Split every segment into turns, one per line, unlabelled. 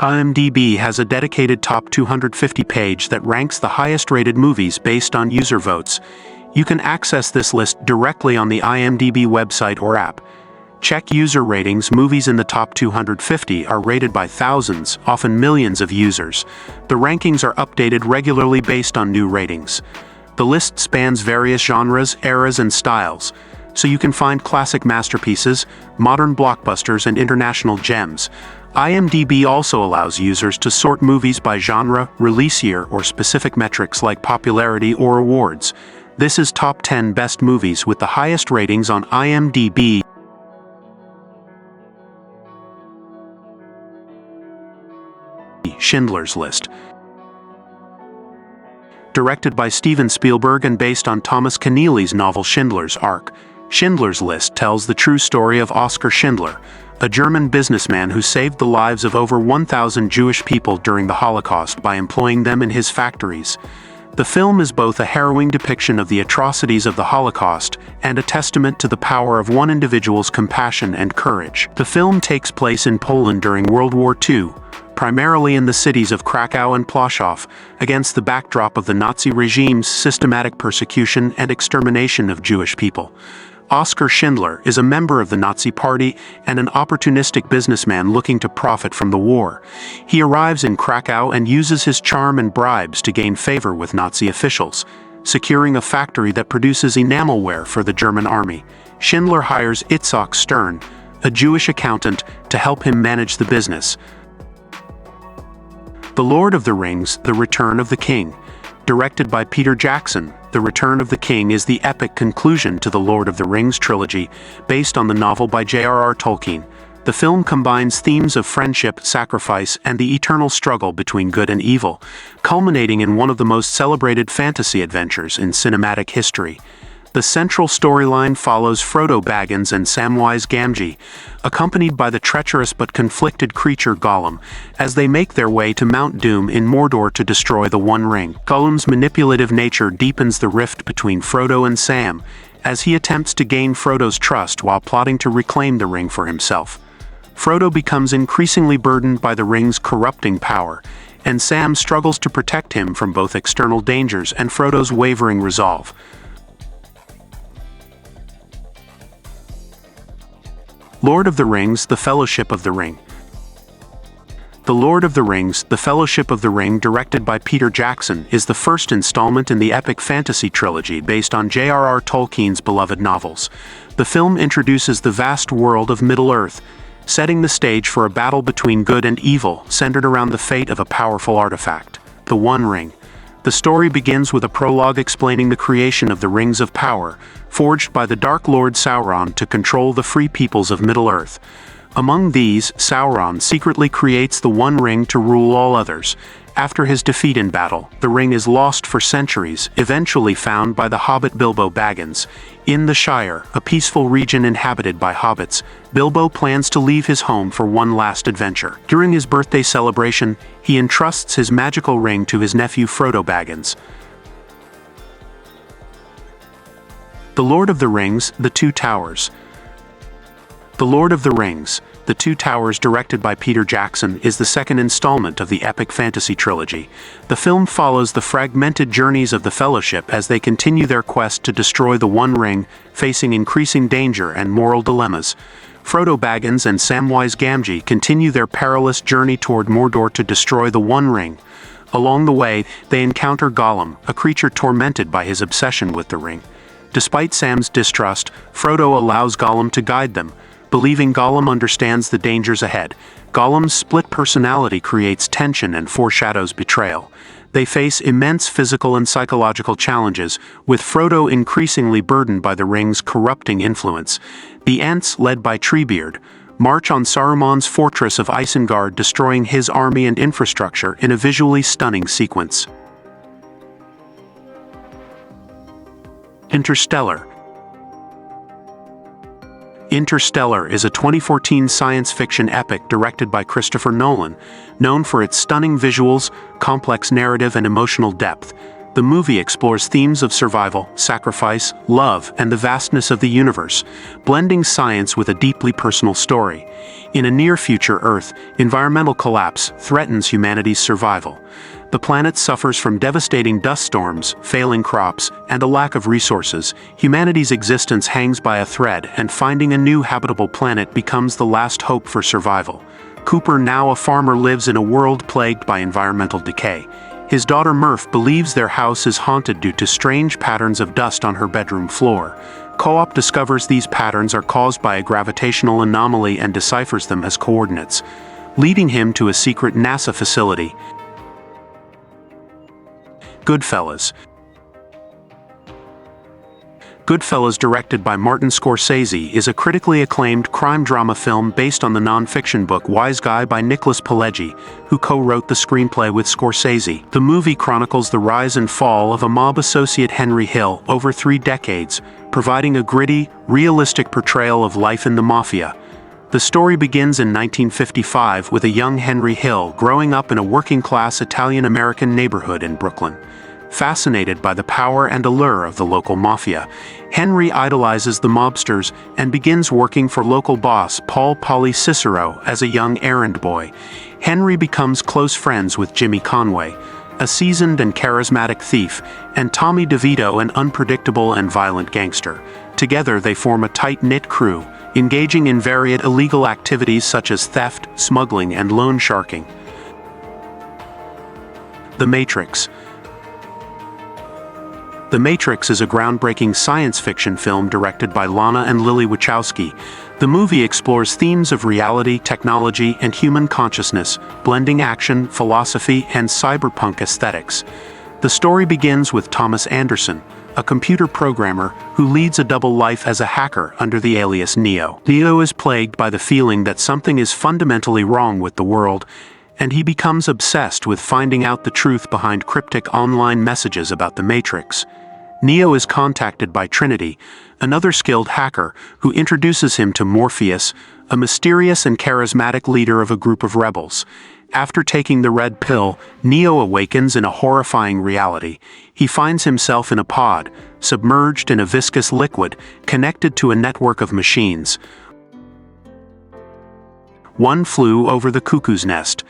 IMDb has a dedicated top 250 page that ranks the highest-rated movies based on user votes. You can access this list directly on the IMDb website or app. Check user ratings. Movies in the top 250 are rated by thousands, often millions of users. The rankings are updated regularly based on new ratings. The list spans various genres, eras, and styles, so you can find classic masterpieces, modern blockbusters, and international gems. IMDb also allows users to sort movies by genre, release year, or specific metrics like popularity or awards. This is Top 10 Best Movies with the highest ratings on IMDb. Schindler's List. Directed by Steven Spielberg and based on Thomas Keneally's novel Schindler's Ark, Schindler's List tells the true story of Oskar Schindler, a German businessman who saved the lives of over 1,000 Jewish people during the Holocaust by employing them in his factories. The film is both a harrowing depiction of the atrocities of the Holocaust and a testament to the power of one individual's compassion and courage. The film takes place in Poland during World War II, primarily in the cities of Krakow and Ploszów, against the backdrop of the Nazi regime's systematic persecution and extermination of Jewish people. Oskar Schindler is a member of the Nazi Party and an opportunistic businessman looking to profit from the war. He arrives in Krakow and uses his charm and bribes to gain favor with Nazi officials, securing a factory that produces enamelware for the German army. Schindler hires Itzhak Stern, a Jewish accountant, to help him manage the business. The Lord of the Rings: The Return of the King. Directed by Peter Jackson, The Return of the King is the epic conclusion to the Lord of the Rings trilogy, based on the novel by J.R.R. Tolkien. The film combines themes of friendship, sacrifice, and the eternal struggle between good and evil, culminating in one of the most celebrated fantasy adventures in cinematic history. The central storyline follows Frodo Baggins and Samwise Gamgee, accompanied by the treacherous but conflicted creature Gollum, as they make their way to Mount Doom in Mordor to destroy the One Ring. Gollum's manipulative nature deepens the rift between Frodo and Sam, as he attempts to gain Frodo's trust while plotting to reclaim the ring for himself. Frodo becomes increasingly burdened by the ring's corrupting power, and Sam struggles to protect him from both external dangers and Frodo's wavering resolve. Lord of the Rings: The Fellowship of the Ring. The Lord of the Rings: The Fellowship of the Ring, directed by Peter Jackson, is the first installment in the epic fantasy trilogy based on J.R.R. Tolkien's beloved novels. The film introduces the vast world of Middle-earth, setting the stage for a battle between good and evil centered around the fate of a powerful artifact, the One Ring. The story begins with a prologue explaining the creation of the Rings of Power, forged by the Dark Lord Sauron to control the free peoples of Middle-earth. Among these, Sauron secretly creates the One Ring to rule all others. After his defeat in battle, the ring is lost for centuries, eventually found by the hobbit Bilbo Baggins. In the Shire, a peaceful region inhabited by hobbits, Bilbo plans to leave his home for one last adventure. During his birthday celebration, he entrusts his magical ring to his nephew Frodo Baggins. The Lord of the Rings: The Two Towers. The Lord of the Rings: The Two Towers, directed by Peter Jackson, is the second installment of the epic fantasy trilogy. The film follows the fragmented journeys of the Fellowship as they continue their quest to destroy the One Ring, facing increasing danger and moral dilemmas. Frodo Baggins and Samwise Gamgee continue their perilous journey toward Mordor to destroy the One Ring. Along the way, they encounter Gollum, a creature tormented by his obsession with the ring. Despite Sam's distrust, Frodo allows Gollum to guide them, believing Gollum understands the dangers ahead. Gollum's split personality creates tension and foreshadows betrayal. They face immense physical and psychological challenges, with Frodo increasingly burdened by the ring's corrupting influence. The Ents, led by Treebeard, march on Saruman's fortress of Isengard, destroying his army and infrastructure in a visually stunning sequence. Interstellar. Interstellar is a 2014 science fiction epic directed by Christopher Nolan, known for its stunning visuals, complex narrative, and emotional depth. The movie explores themes of survival, sacrifice, love, and the vastness of the universe, blending science with a deeply personal story. In a near-future Earth, environmental collapse threatens humanity's survival. The planet suffers from devastating dust storms, failing crops, and a lack of resources. Humanity's existence hangs by a thread, and finding a new habitable planet becomes the last hope for survival. Cooper, now a farmer, lives in a world plagued by environmental decay. His daughter Murph believes their house is haunted due to strange patterns of dust on her bedroom floor. Co-op discovers these patterns are caused by a gravitational anomaly and deciphers them as coordinates, leading him to a secret NASA facility. Goodfellas. Goodfellas, directed by Martin Scorsese, is a critically acclaimed crime drama film based on the non-fiction book Wise Guy by Nicholas Pileggi, who co-wrote the screenplay with Scorsese. The movie chronicles the rise and fall of a mob associate, Henry Hill, over 3 decades, providing a gritty, realistic portrayal of life in the mafia. The story begins in 1955 with a young Henry Hill growing up in a working-class Italian-American neighborhood in Brooklyn. Fascinated by the power and allure of the local mafia, Henry idolizes the mobsters and begins working for local boss Paul "Paulie" Cicero as a young errand boy. Henry becomes close friends with Jimmy Conway, a seasoned and charismatic thief, and Tommy DeVito, an unpredictable and violent gangster. Together they form a tight-knit crew, engaging in varied illegal activities such as theft, smuggling, and loan sharking. The Matrix. The Matrix is a groundbreaking science fiction film directed by Lana and Lily Wachowski. The movie explores themes of reality, technology, and human consciousness, blending action, philosophy, and cyberpunk aesthetics. The story begins with Thomas Anderson, a computer programmer who leads a double life as a hacker under the alias Neo. Neo is plagued by the feeling that something is fundamentally wrong with the world, and he becomes obsessed with finding out the truth behind cryptic online messages about the Matrix. Neo is contacted by Trinity, another skilled hacker, who introduces him to Morpheus, a mysterious and charismatic leader of a group of rebels. After taking the red pill, Neo awakens in a horrifying reality. He finds himself in a pod, submerged in a viscous liquid, connected to a network of machines. One Flew Over the Cuckoo's Nest.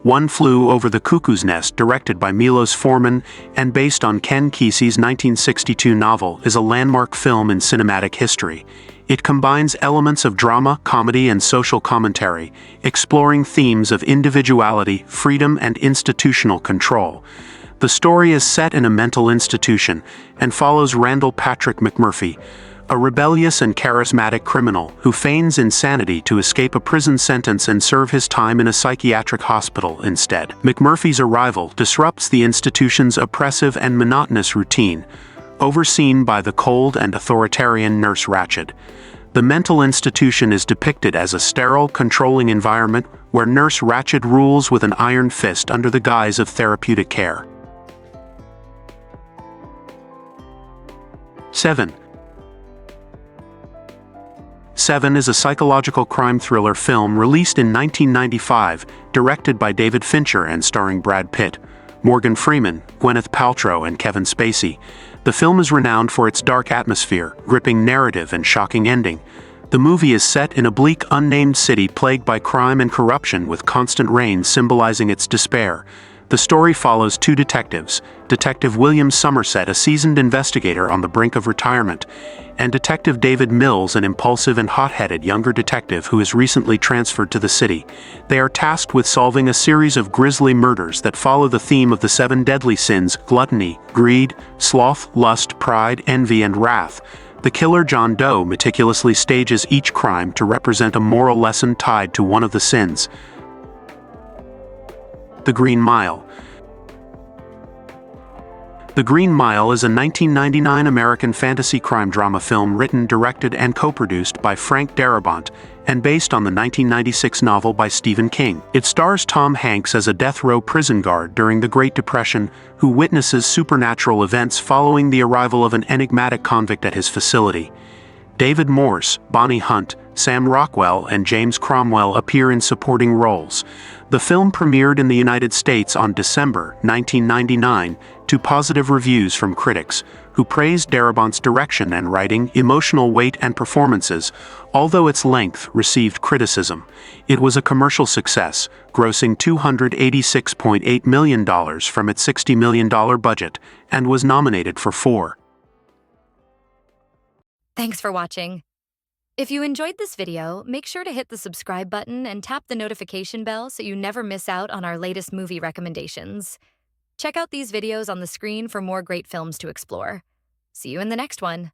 One Flew Over the Cuckoo's Nest, directed by Milos Forman and based on Ken Kesey's 1962 novel, is a landmark film in cinematic history. It combines elements of drama, comedy, and social commentary, exploring themes of individuality, freedom, and institutional control. The story is set in a mental institution and follows Randall Patrick McMurphy, a rebellious and charismatic criminal who feigns insanity to escape a prison sentence and serve his time in a psychiatric hospital instead. McMurphy's arrival disrupts the institution's oppressive and monotonous routine, overseen by the cold and authoritarian Nurse Ratched. The mental institution is depicted as a sterile, controlling environment where Nurse Ratched rules with an iron fist under the guise of therapeutic care. 7. Seven is a psychological crime thriller film released in 1995, directed by David Fincher and starring Brad Pitt, Morgan Freeman, Gwyneth Paltrow, and Kevin Spacey. The film is renowned for its dark atmosphere, gripping narrative, and shocking ending. The movie is set in a bleak, unnamed city plagued by crime and corruption, with constant rain symbolizing its despair. The story follows 2 detectives, Detective William Somerset, a seasoned investigator on the brink of retirement, and Detective David Mills, an impulsive and hot-headed younger detective who is recently transferred to the city. They are tasked with solving a series of grisly murders that follow the theme of the 7 deadly sins: gluttony, greed, sloth, lust, pride, envy, and wrath. The killer, John Doe, meticulously stages each crime to represent a moral lesson tied to one of the sins. The Green Mile. The Green Mile is a 1999 American fantasy crime drama film written, directed, and co-produced by Frank Darabont and based on the 1996 novel by Stephen King. It stars Tom Hanks as a death row prison guard during the Great Depression who witnesses supernatural events following the arrival of an enigmatic convict at his facility. David Morse, Bonnie Hunt, Sam Rockwell and James Cromwell appear in supporting roles. The film premiered in the United States on December 1999 to positive reviews from critics, who praised Darabont's direction and writing, emotional weight, and performances. Although its length received criticism, it was a commercial success, grossing $286.8 million from its $60 million budget, and was nominated for 4.
Thanks for watching. If you enjoyed this video, make sure to hit the subscribe button and tap the notification bell so you never miss out on our latest movie recommendations. Check out these videos on the screen for more great films to explore. See you in the next one.